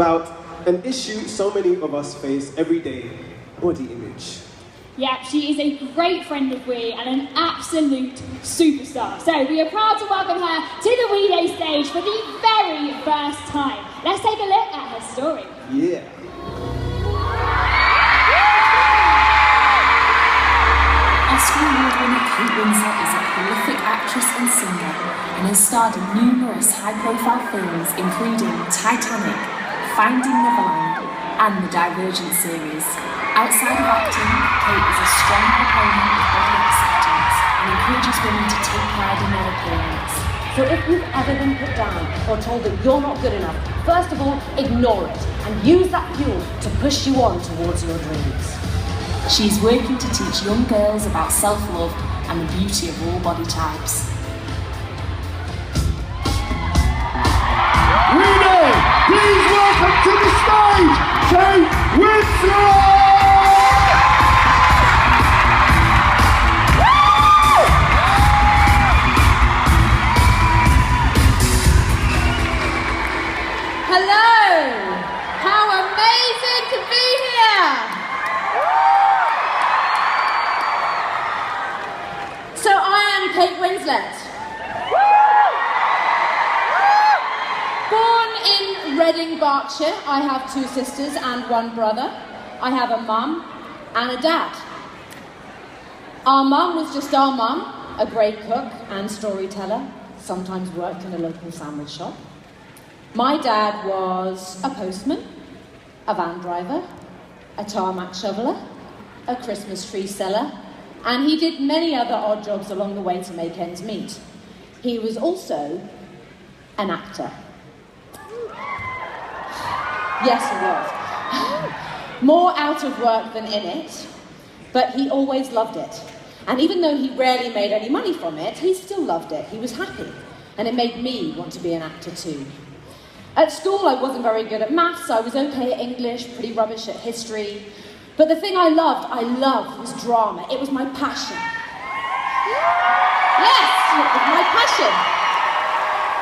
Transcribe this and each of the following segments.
about an issue so many of us face every day, body image. Yeah, she is a great friend of Wee and an absolute superstar. So we are proud to welcome her to the Wee Day stage for the very first time. Let's take a look at her story. Yeah. Oscar Award winner Kate Winslet is a prolific actress and singer and has starred in numerous high-profile films including Titanic, Finding Neverland and the Divergent series. Outside of acting, Kate is a strong proponent of body acceptance and encourages women to take pride in their appearance. So if you've ever been put down or told that you're not good enough, first of all, ignore it and use that fuel to push you on towards your dreams. She's working to teach young girls about self-love and the beauty of all body types. Winners, please welcome to the stage, Kate Winslet! Hello! How amazing to be here! So I am Kate Winslet. Born in Reading, Berkshire, I have 2 sisters and 1 brother. I have a mum and a dad. Our mum was just our mum, a great cook and storyteller, sometimes worked in a local sandwich shop. My dad was a postman, a van driver, a tarmac shoveler, a Christmas tree seller, and he did many other odd jobs along the way to make ends meet. He was also an actor. Yes, he was. More out of work than in it, but he always loved it. And even though he rarely made any money from it, he still loved it. He was happy, and it made me want to be an actor too. At school, I wasn't very good at maths. I was okay at English, pretty rubbish at history. But the thing I loved was drama. It was my passion. Yes, it was my passion.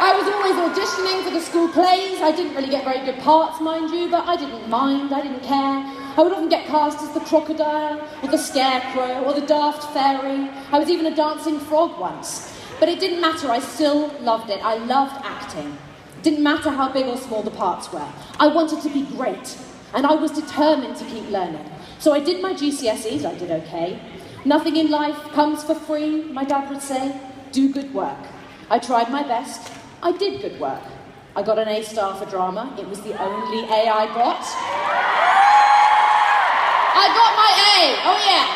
I was always auditioning for the school plays. I didn't really get very good parts, mind you, but I didn't mind, I didn't care. I would often get cast as the crocodile, or the scarecrow, or the daft fairy. I was even a dancing frog once. But it didn't matter, I still loved it. I loved acting. It didn't matter how big or small the parts were. I wanted to be great, and I was determined to keep learning. So I did my GCSEs, I did okay. Nothing in life comes for free, my dad would say. Do good work. I tried my best. I did good work. I got an A star for drama. It was the only A I got. I got my A, oh yeah.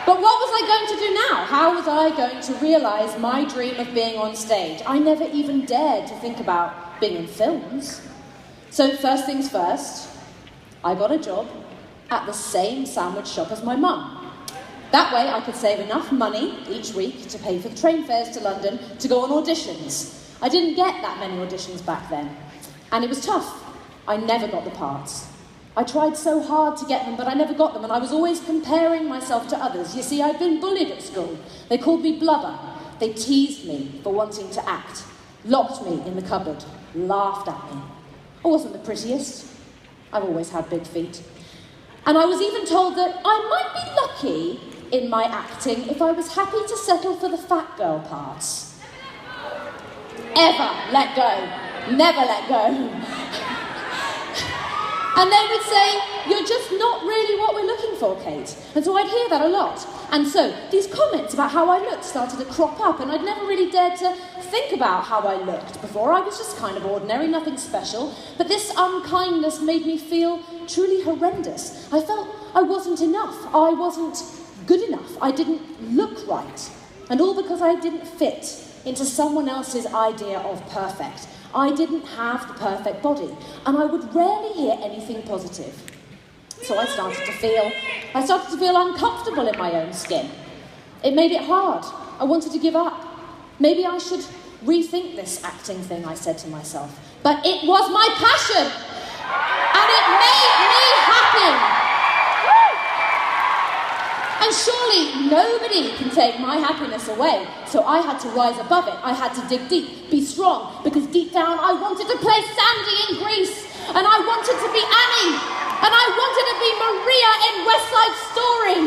But what was I going to do now? How was I going to realise my dream of being on stage? I never even dared to think about being in films. So first things first, I got a job at the same sandwich shop as my mum. That way I could save enough money each week to pay for the train fares to London to go on auditions. I didn't get that many auditions back then. And it was tough. I never got the parts. I tried so hard to get them, but I never got them, and I was always comparing myself to others. You see, I'd been bullied at school. They called me blubber. They teased me for wanting to act, locked me in the cupboard, laughed at me. I wasn't the prettiest. I've always had big feet. And I was even told that I might be lucky in my acting if I was happy to settle for the fat girl parts. Ever let go. Never let go. And they would say, you're just not really what we're looking for, Kate. And so I'd hear that a lot. And so these comments about how I looked started to crop up, and I'd never really dared to think about how I looked before. I was just kind of ordinary, nothing special. But this unkindness made me feel truly horrendous. I felt I wasn't enough. I wasn't good enough. I didn't look right. And all because I didn't fit into someone else's idea of perfect. I didn't have the perfect body, and I would rarely hear anything positive. So I started to feel uncomfortable in my own skin. It made it hard. I wanted to give up. Maybe I should rethink this acting thing, I said to myself. But it was my passion, and it made me happy. And surely nobody can take my happiness away. So I had to rise above it. I had to dig deep, be strong, because deep down I wanted to play Sandy in Grease. and I wanted to be Annie, and I wanted to be Maria in West Side Story.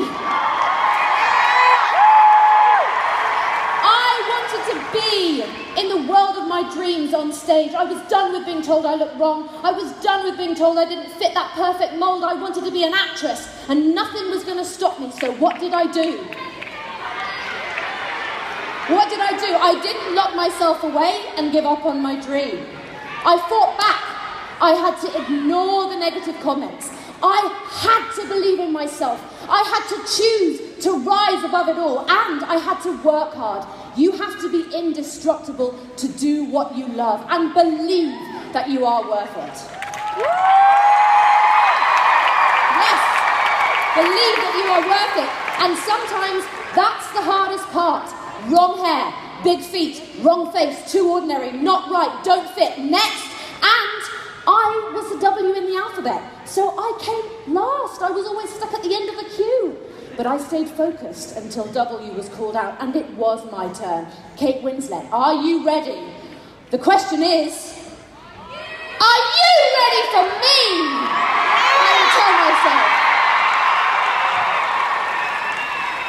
I wanted to be in the world of my dreams on stage. I was done with being told I looked wrong. I was done with being told I didn't fit that perfect mould. I wanted to be an actress, and nothing was going to stop me. So what did I do? What did I do? I didn't lock myself away and give up on my dream. I fought back. I had to ignore the negative comments. I had to believe in myself. I had to choose to rise above it all, and I had to work hard. You have to be indestructible to do what you love and believe that you are worth it. Yes, believe that you are worth it. And sometimes that's the hardest part. Wrong hair, big feet, wrong face, too ordinary, not right, don't fit, next. And I was the W in the alphabet, so I came last. I was always stuck at the end of the queue. But I stayed focused until W was called out, and it was my turn. Kate Winslet, are you ready? The question is, are you ready for me?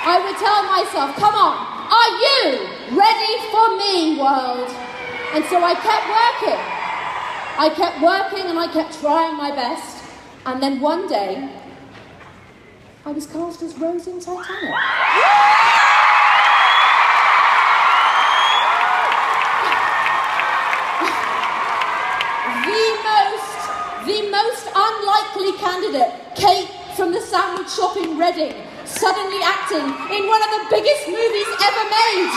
I would tell myself, come on. Are you ready for me, world? And so I kept working. I kept working and I kept trying my best. And then one day, I was cast as Rose in Titanic. The most unlikely candidate, Kate from the sandwich shop in Reading, suddenly acting in one of the biggest movies ever made.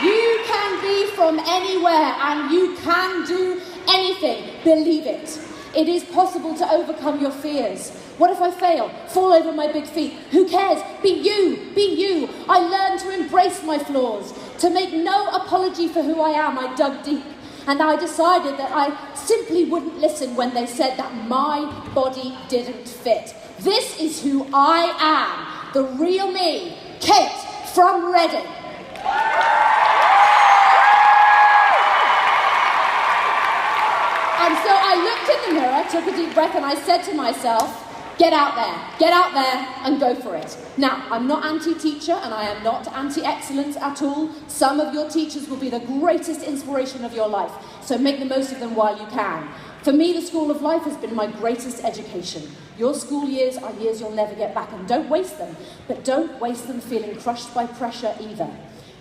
You can be from anywhere, and you can do anything. Believe it. It is possible to overcome your fears. What if I fail? Fall over my big feet. Who cares? Be you. Be you. I learned to embrace my flaws, to make no apology for who I am. I dug deep. And I decided that I simply wouldn't listen when they said that my body didn't fit. This is who I am, the real me, Kate from Reading. And so I looked in the mirror, took a deep breath, and I said to myself, get out there and go for it. Now, I'm not anti-teacher and I am not anti-excellence at all. Some of your teachers will be the greatest inspiration of your life, so make the most of them while you can. For me, the school of life has been my greatest education. Your school years are years you'll never get back, and don't waste them, but don't waste them feeling crushed by pressure either.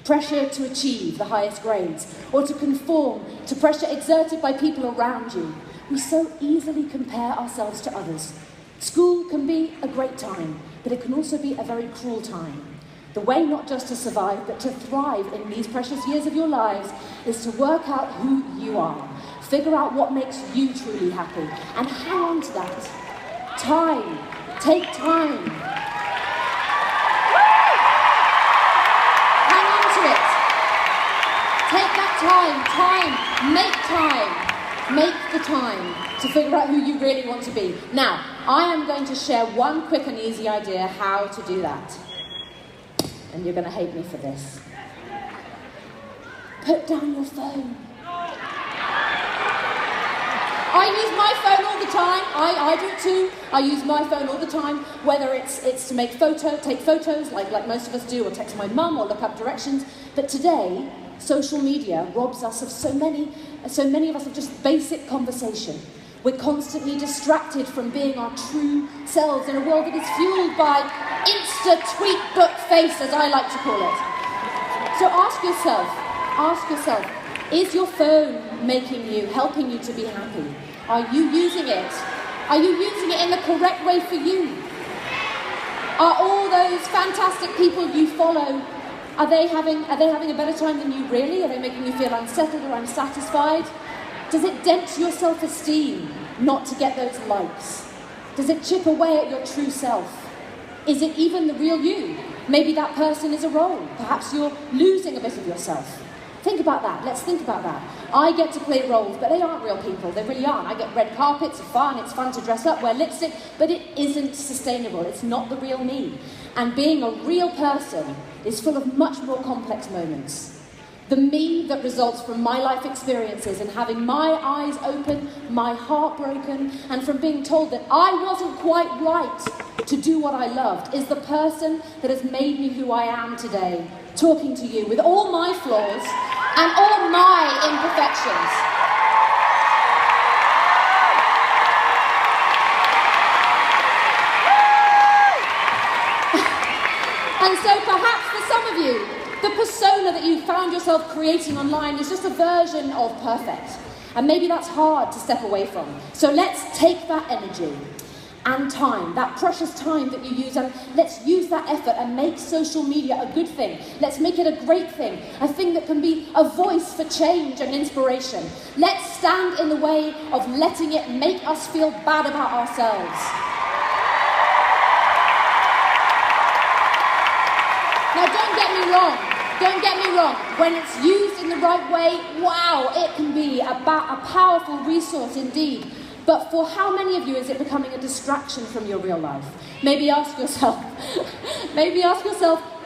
Pressure to achieve the highest grades, or to conform to pressure exerted by people around you. We so easily compare ourselves to others. School can be a great time, but it can also be a very cruel time. The way not just to survive, but to thrive in these precious years of your lives is to work out who you are. Figure out what makes you truly happy, and hang on to that. Time. Take time. Hang on to it. Take that time. Make time. Make the time to figure out who you really want to be. Now, I am going to share one quick and easy idea how to do that. And you're going to hate me for this. Put down your phone. I use my phone all the time. I do it too. I use my phone all the time, whether it's to take photos, like most of us do, or text my mum, or look up directions. But today, social media robs us of so many of us of just basic conversation. We're constantly distracted from being our true selves in a world that is fueled by Insta-tweet book face, as I like to call it. So ask yourself, is your phone helping you to be happy? Are you using it? Are you using it in the correct way for you? Are all those fantastic people you follow, are they having a better time than you really? Are they making you feel unsettled or unsatisfied? Does it dent your self-esteem not to get those likes? Does it chip away at your true self? Is it even the real you? Maybe that person is a role. Perhaps you're losing a bit of yourself. Think about that. Let's think about that. I get to play roles, but they aren't real people. They really aren't. I get red carpets, it's fun to dress up, wear lipstick, but it isn't sustainable. It's not the real me. And being a real person is full of much more complex moments. The me that results from my life experiences and having my eyes open, my heart broken, and from being told that I wasn't quite right to do what I loved is the person that has made me who I am today, talking to you with all my flaws and all my imperfections. And so perhaps for some of you, the persona that you found yourself creating online is just a version of perfect. And maybe that's hard to step away from. So let's take that energy and time, that precious time that you use, and let's use that effort and make social media a good thing. Let's make it a great thing, a thing that can be a voice for change and inspiration. Let's stand in the way of letting it make us feel bad about ourselves. Now don't get me wrong, when it's used in the right way, wow, it can be a powerful resource indeed. But for how many of you is it becoming a distraction from your real life? Maybe ask yourself,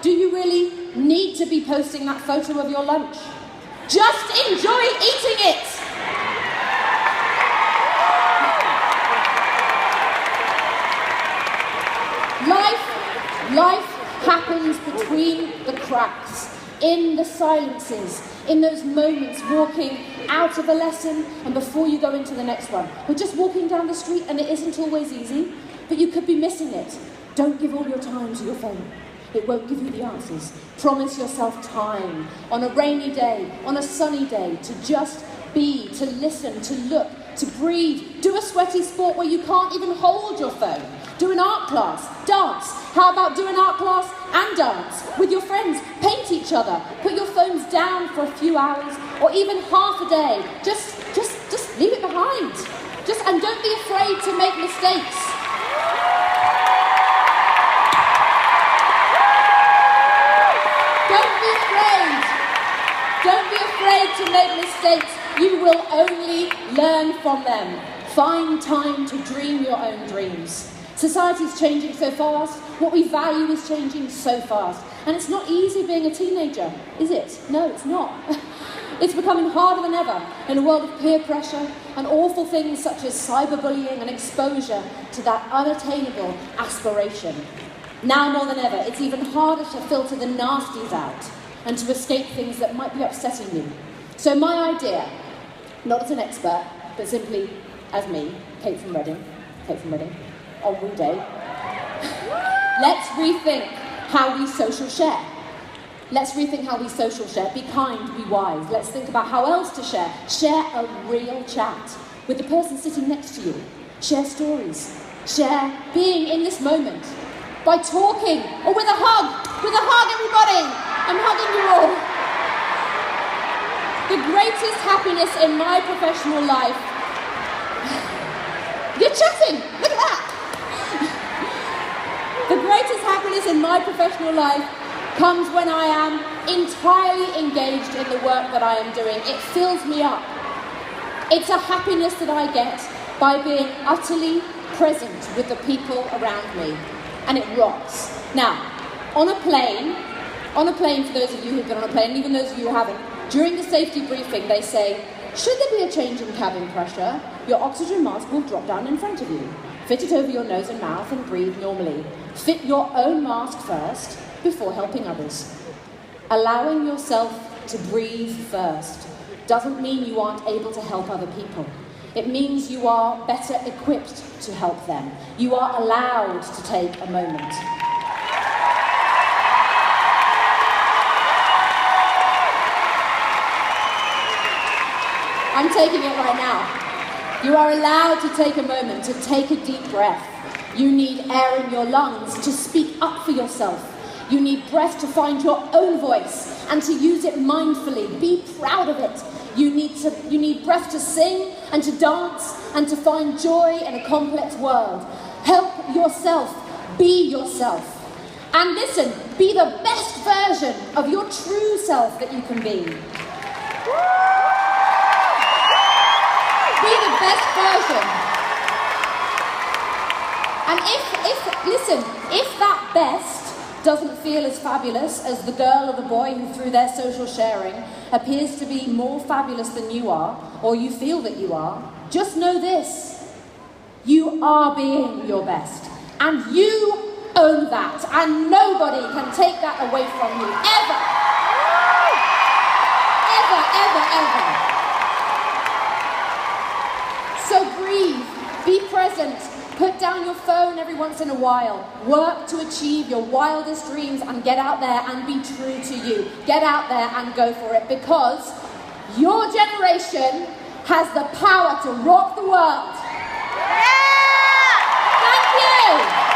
do you really need to be posting that photo of your lunch? Just enjoy eating it! Life happens between the cracks, in the silences, in those moments walking out of a lesson and before you go into the next one. We're just walking down the street and it isn't always easy, but you could be missing it. Don't give all your time to your phone. It won't give you the answers. Promise yourself time on a rainy day, on a sunny day, to just be, to listen, to look, to breathe. Do a sweaty sport where you can't even hold your phone. Do an art class, dance. How about do an art class and dance with your friends? Paint each other. Put your phones down for a few hours or even half a day. Just leave it behind. And don't be afraid to make mistakes. Don't be afraid to make mistakes. You will only learn from them. Find time to dream your own dreams. Society's changing so fast. What we value is changing so fast. And it's not easy being a teenager, is it? No, it's not. It's becoming harder than ever in a world of peer pressure and awful things such as cyberbullying and exposure to that unattainable aspiration. Now more than ever, it's even harder to filter the nasties out and to escape things that might be upsetting you. So my idea, not as an expert, but simply as me, Kate from Reading, on Woo Day, let's rethink how we social share. Let's rethink how we social share. Be kind, be wise. Let's think about how else to share. Share a real chat with the person sitting next to you. Share stories. Share being in this moment by talking or with a hug. With a hug, everybody. I'm hugging you all. The greatest happiness in my professional life. You're chatting. Look at that. The greatest happiness in my professional life comes when I am entirely engaged in the work that I am doing. It fills me up. It's a happiness that I get by being utterly present with the people around me. And it rocks. Now, on a plane, for those of you who've been on a plane, and even those of you who haven't, during the safety briefing they say, should there be a change in cabin pressure, your oxygen mask will drop down in front of you. Fit it over your nose and mouth and breathe normally. Fit your own mask first before helping others. Allowing yourself to breathe first doesn't mean you aren't able to help other people. It means you are better equipped to help them. You are allowed to take a moment. I'm taking it right now. You are allowed to take a moment, to take a deep breath. You need air in your lungs to speak up for yourself. You need breath to find your own voice and to use it mindfully. Be proud of it. You need breath to sing and to dance and to find joy in a complex world. Help yourself. Be yourself. And listen, be the best version of your true self that you can be. Be the best version. And if that best doesn't feel as fabulous as the girl or the boy who, through their social sharing, appears to be more fabulous than you are, or you feel that you are, just know this. You are being your best. And you own that. And nobody can take that away from you. Ever. Ever, ever, ever. So breathe. Be present. Put down your phone every once in a while. Work to achieve your wildest dreams and get out there and be true to you. Get out there and go for it, because your generation has the power to rock the world. Thank you.